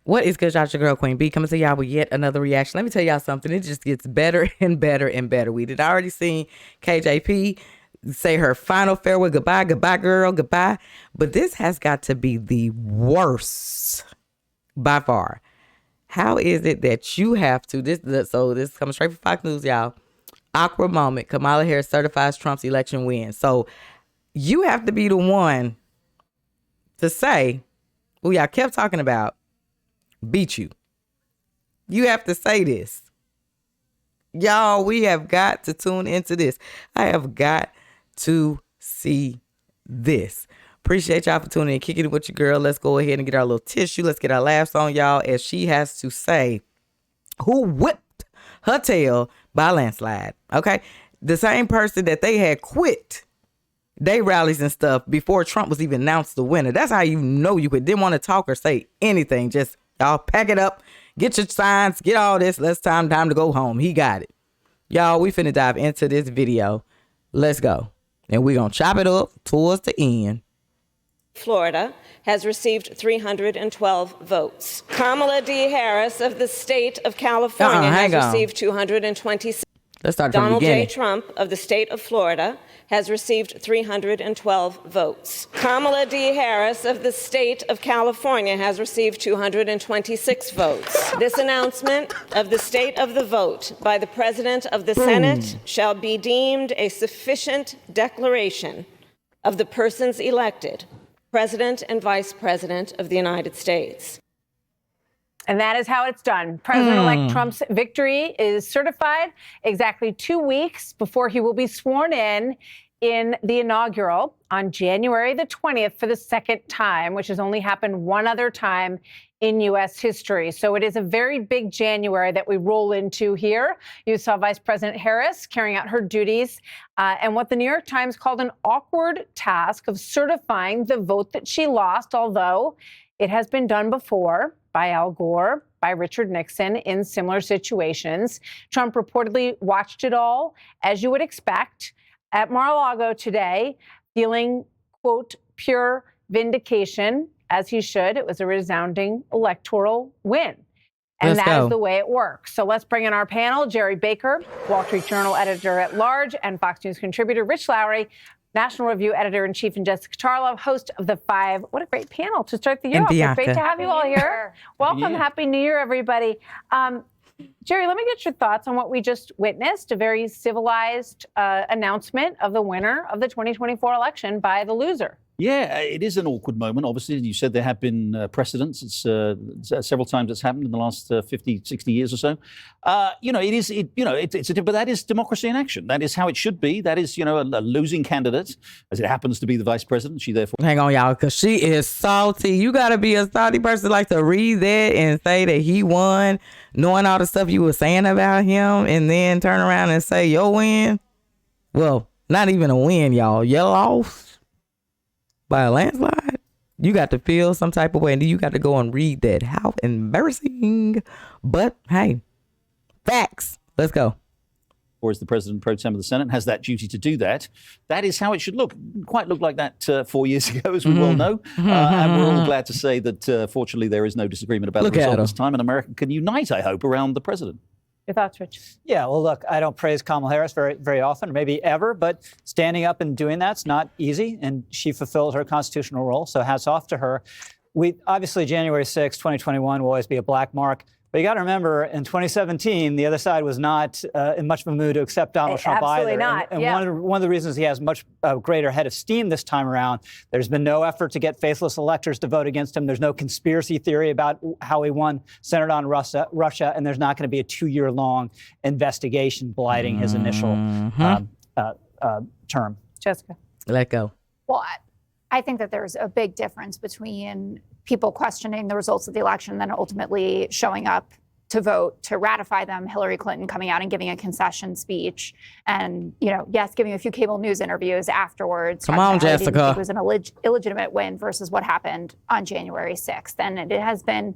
What is good, y'all? Your girl Queen B coming to y'all with yet another reaction. Let me tell y'all something. It just gets better and better and better. We did already seen KJP say her final farewell, goodbye, girl, goodbye. But this has got to be the worst by far. How is it that you have to, this is coming straight from Fox News, y'all. Awkward moment. Kamala Harris certifies Trump's election win. So you have to be the one to say, who y'all kept talking about, beat you. You have to say this. Y'all, we have got to tune into this. I have got to see this. Appreciate y'all for tuning in. Kicking it with your girl. Let's go ahead and get our little tissue. Let's get our laughs on, y'all, as she has to say who whipped her tail by landslide. Okay? The same person that they had quit they rallies and stuff before Trump was even announced the winner. That's how you know you didn't want to talk or say anything. Just y'all pack it up, get your signs, get all this. Let's time to go home. He got it. Y'all, we finna dive into this video. Let's go. And we're gonna chop it up towards the end. Florida has received 312 votes. Kamala D. Harris of the state of California has received 226. Let's start from the Donald beginning. J. Trump of the state of Florida has received 312 votes. Kamala D. Harris of the state of California has received 226 votes. This announcement of the state of the vote by the President of the Senate shall be deemed a sufficient declaration of the persons elected President and Vice President of the United States. And that is how it's done. President-elect Trump's victory is certified exactly 2 weeks before he will be sworn in the inaugural on January the 20th for the second time, which has only happened one other time in U.S. history. So it is a very big January that we roll into here. You saw Vice President Harris carrying out her duties and what the New York Times called an awkward task of certifying the vote that she lost, although it has been done before by Al Gore, by Richard Nixon in similar situations. Trump reportedly watched it all, as you would expect, at Mar-a-Lago today, feeling, quote, pure vindication, as he should. It was a resounding electoral win. And that is the way it works. So let's bring in our panel. Jerry Baker, Wall Street Journal editor-at-large and Fox News contributor. Rich Lowry, National Review editor-in-chief, and Jessica Charlo, host of The Five. What a great panel to start the year off. It's great to have you all here. Welcome. Happy New Year, everybody. Jerry, let me get your thoughts on what we just witnessed, a very civilized announcement of the winner of the 2024 election by the loser. Yeah, it is an awkward moment. Obviously, you said there have been precedents. It's several times it's happened in the last 50, 60 years or so. But that is democracy in action. That is how it should be. That is, a losing candidate, as it happens to be the vice president. She therefore. Hang on, y'all, because she is salty. You got to be a salty person like to read that and say that he won, knowing all the stuff you were saying about him, and then turn around and say your win. Well, not even a win, y'all. You lost by a landslide. You got to feel some type of way, and then you got to go and read that. How embarrassing. But hey, facts. Let's go. Or as the president pro tem of the Senate has that duty to do that. That is how it should look. Didn't quite look like that 4 years ago, as we well know. And we're all glad to say that, fortunately, there is no disagreement about the result this time, and America can unite, I hope, around the president. Your thoughts, Rich? Yeah, well, look, I don't praise Kamala Harris very, very often, or maybe ever, but standing up and doing that's not easy, and she fulfilled her constitutional role, so hats off to her. Obviously, January 6, 2021 will always be a black mark, but you got to remember, in 2017, the other side was not in much of a mood to accept Donald Trump either. Absolutely not. And one of the reasons he has much greater head of steam this time around, there's been no effort to get faithless electors to vote against him. There's no conspiracy theory about how he won centered on Russia, and there's not going to be a 2-year-long investigation blighting his initial term. Jessica. Let go. Well, I think that there's a big difference between people questioning the results of the election and then ultimately showing up to vote to ratify them. Hillary Clinton coming out and giving a concession speech and, yes, giving a few cable news interviews afterwards. Come on, Jessica. It was an illegitimate win versus what happened on January 6th. And it has been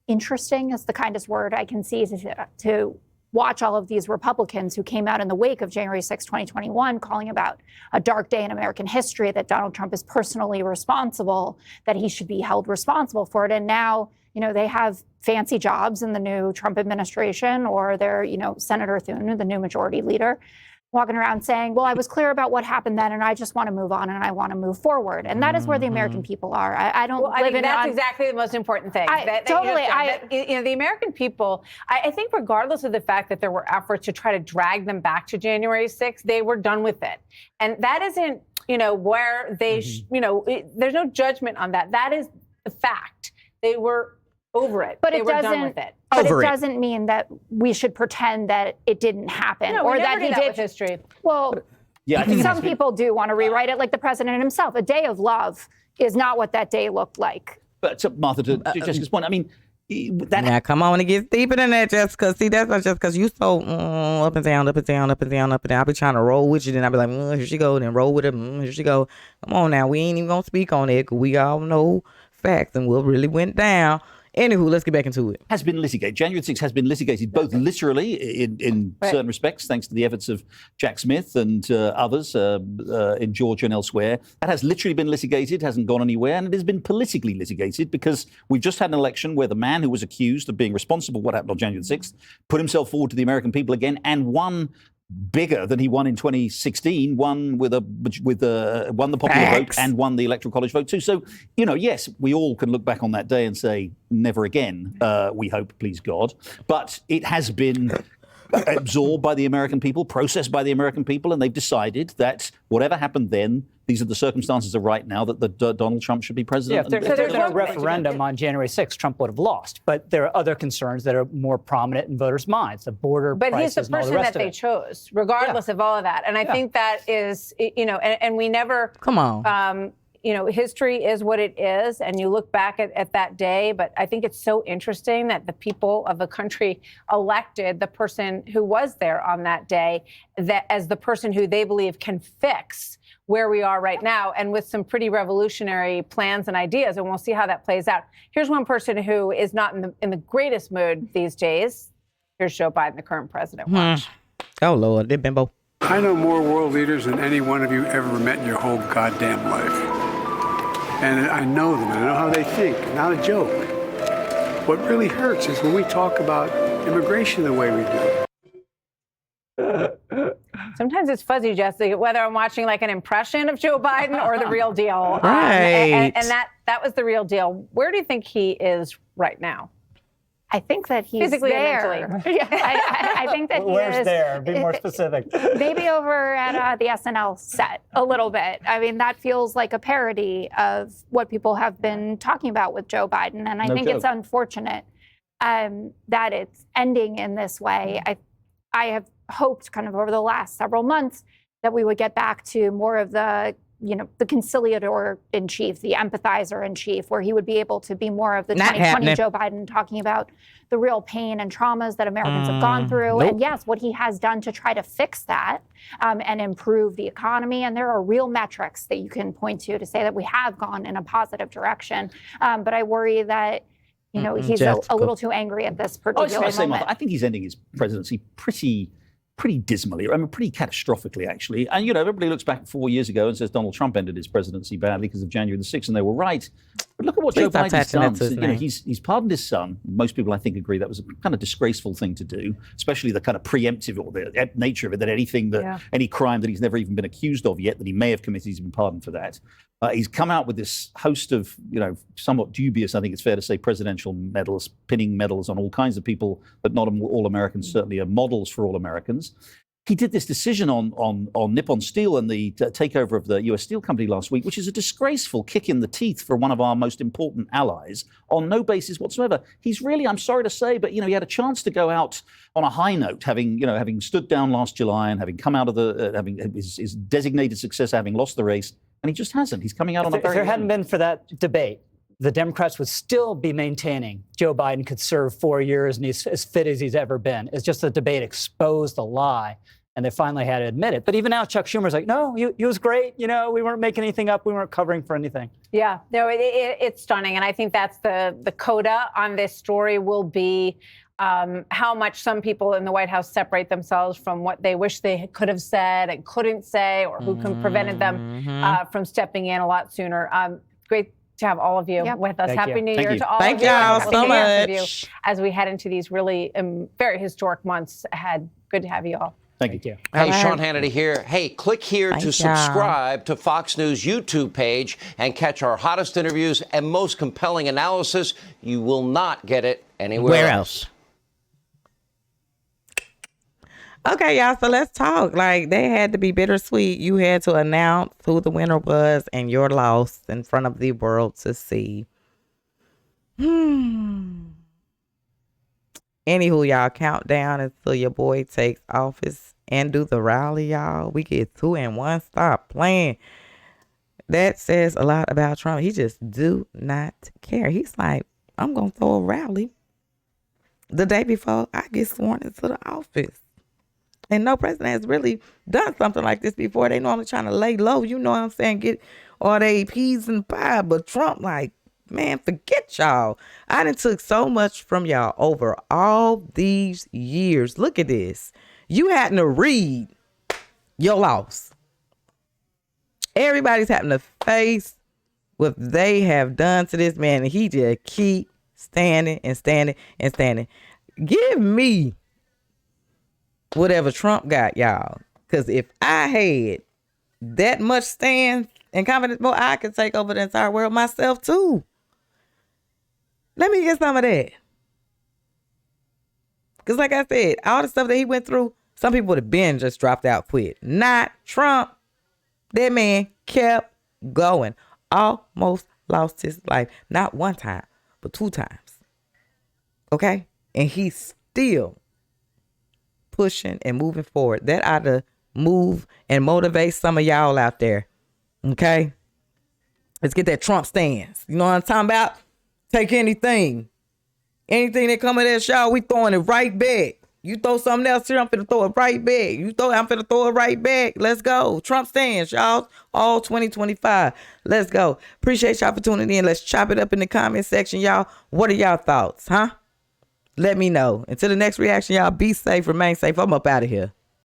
interesting is the kindest word I can see to watch all of these Republicans who came out in the wake of January 6, 2021, calling about a dark day in American history, that Donald Trump is personally responsible, that he should be held responsible for it. And now, they have fancy jobs in the new Trump administration, or they're, Senator Thune, the new majority leader, walking around saying, well, I was clear about what happened then, and I just want to move on, and I want to move forward. And that is where the American people are. I don't live I think in that's exactly the most important thing. The American people, I think regardless of the fact that there were efforts to try to drag them back to January 6th, they were done with it. And that isn't, where they, there's no judgment on that. That is the fact. They were over it. But they were done with it. But it doesn't mean that we should pretend that it didn't happen, or that he did. With history. Well, I think some people do want to rewrite it, like the president himself. A day of love is not what that day looked like. But Martha, to Jessica's point, I mean, now come on, it gets deeper than that, Jessica. See, that's not just because you so up and down, up and down, up and down, up and down. I be trying to roll with you, then I be like, here she go, then roll with her, here she go. Come on now, we ain't even gonna speak on it, because we all know facts and what really went down. Anywho, let's get back into it. Has been litigated. January 6th has been litigated, both literally in certain respects, thanks to the efforts of Jack Smith and others in Georgia and elsewhere. That has literally been litigated, hasn't gone anywhere, and it has been politically litigated because we've just had an election where the man who was accused of being responsible for what happened on January 6th put himself forward to the American people again and won bigger than he won in 2016, won won the popular vote and won the electoral college vote too. So, yes, we all can look back on that day and say, never again, we hope, please God. But it has been absorbed by the American people, processed by the American people, and they've decided that whatever happened then, these are the circumstances of right now that Donald Trump should be president. Yeah, if there's been a referendum on January 6th, Trump would have lost. But there are other concerns that are more prominent in voters' minds, the border prices and all the rest of it. But he's the person that they chose, regardless of all of that. And I think that is, and we never... Come on. History is what it is, and you look back at that day, but I think it's so interesting that the people of the country elected the person who was there on that day that as the person who they believe can fix where we are right now, and with some pretty revolutionary plans and ideas, and we'll see how that plays out. Here's one person who is not in the greatest mood these days. Here's Joe Biden, the current president. Watch. Oh, Lord, they're bimbo. I know more world leaders than any one of you ever met in your whole goddamn life. And I know them, and I know how they think, not a joke. What really hurts is when we talk about immigration the way we do. Sometimes it's fuzzy, Jesse, whether I'm watching like an impression of Joe Biden or the real deal. Right. And that was the real deal. Where do you think he is right now? I think that he's physically there. And mentally. I think that he Where's is. there? Be more specific. Maybe over at the SNL set a little bit. I mean, that feels like a parody of what people have been talking about with Joe Biden. And I think it's unfortunate that it's ending in this way. I have hoped kind of over the last several months that we would get back to more of the conciliator in chief, the empathizer in chief, where he would be able to be more of the 2020 Joe Biden, talking about the real pain and traumas that Americans have gone through. And yes, what he has done to try to fix that and improve the economy. And there are real metrics that you can point to say that we have gone in a positive direction. But I worry that he's a little too angry at this particular moment. I think he's ending his presidency pretty dismally, pretty catastrophically, actually. And, everybody looks back 4 years ago and says Donald Trump ended his presidency badly because of January the 6th, and they were right. But look at what Joe Biden's done. He's pardoned his son. Most people, I think, agree that was a kind of disgraceful thing to do, especially the kind of preemptive or the nature of it, that any crime that he's never even been accused of yet that he may have committed, he's been pardoned for that. He's come out with this host of, somewhat dubious, I think it's fair to say, presidential medals, pinning medals on all kinds of people, but not all Americans, certainly are models for all Americans. He did this decision on Nippon Steel and the takeover of the U.S. Steel Company last week, which is a disgraceful kick in the teeth for one of our most important allies on no basis whatsoever. He's really, I'm sorry to say, but, he had a chance to go out on a high note, having stood down last July and having come out of having his designated successor, having lost the race. And he just hasn't. He's coming out on a very... If there hadn't been for that debate, the Democrats would still be maintaining Joe Biden could serve 4 years and he's as fit as he's ever been. It's just the debate exposed a lie, and they finally had to admit it. But even now, Chuck Schumer's like, no, he was great. We weren't making anything up. We weren't covering for anything. Yeah, no, it's stunning. And I think that's the coda on this story will be how much some people in the White House separate themselves from what they wish they could have said and couldn't say, or who prevented them from stepping in a lot sooner. Great to have all of you with us. Thank Happy you. New Thank Year you. to all Thank of you. y'all Happy so New Year for you much. as we head into these really very historic months ahead. Good to have you all. Thank you. Hey, All right. Sean Hannity here. Hey, click here to Thanks, y'all. subscribe to Fox News YouTube page and catch our hottest interviews and most compelling analysis. You will not get it anywhere else. Okay, y'all, so let's talk. Like, they had to be bittersweet. You had to announce who the winner was and your loss in front of the world to see. Anywho, y'all, countdown until your boy takes office and do the rally, y'all. We get 2 and 1. Stop playing. That says a lot about Trump. He just do not care. He's like, I'm going to throw a rally the day before I get sworn into the office. And no president has really done something like this before. They normally trying to lay low, you know what I'm saying, get all they peas and pie. But Trump, like, man, forget y'all. I done took so much from y'all over all these years. Look at this. You hadn't to read your loss. Everybody's having to face what they have done to this man. And he just keep standing and standing and standing. Give me whatever Trump got, y'all. Because if I had that much stand and confidence, boy, I could take over the entire world myself too. Let me get some of that. Because like I said, all the stuff that he went through, some people would have been just dropped out, quit. Not Trump. That man kept going. Almost lost his life. Not one time, but 2 times. Okay? And he's still pushing and moving forward. That ought to move and motivate some of y'all out there. Okay? Let's get that Trump stance. You know what I'm talking about? Take anything. Anything that come in that shower, we throwing it right back. You throw something else here, I'm finna throw it right back. I'm finna throw it right back. Let's go. Trump stance, y'all. All 2025. Let's go. Appreciate y'all for tuning in. Let's chop it up in the comment section, y'all. What are y'all thoughts, huh? Let me know. Until the next reaction, y'all, be safe, remain safe. I'm up out of here.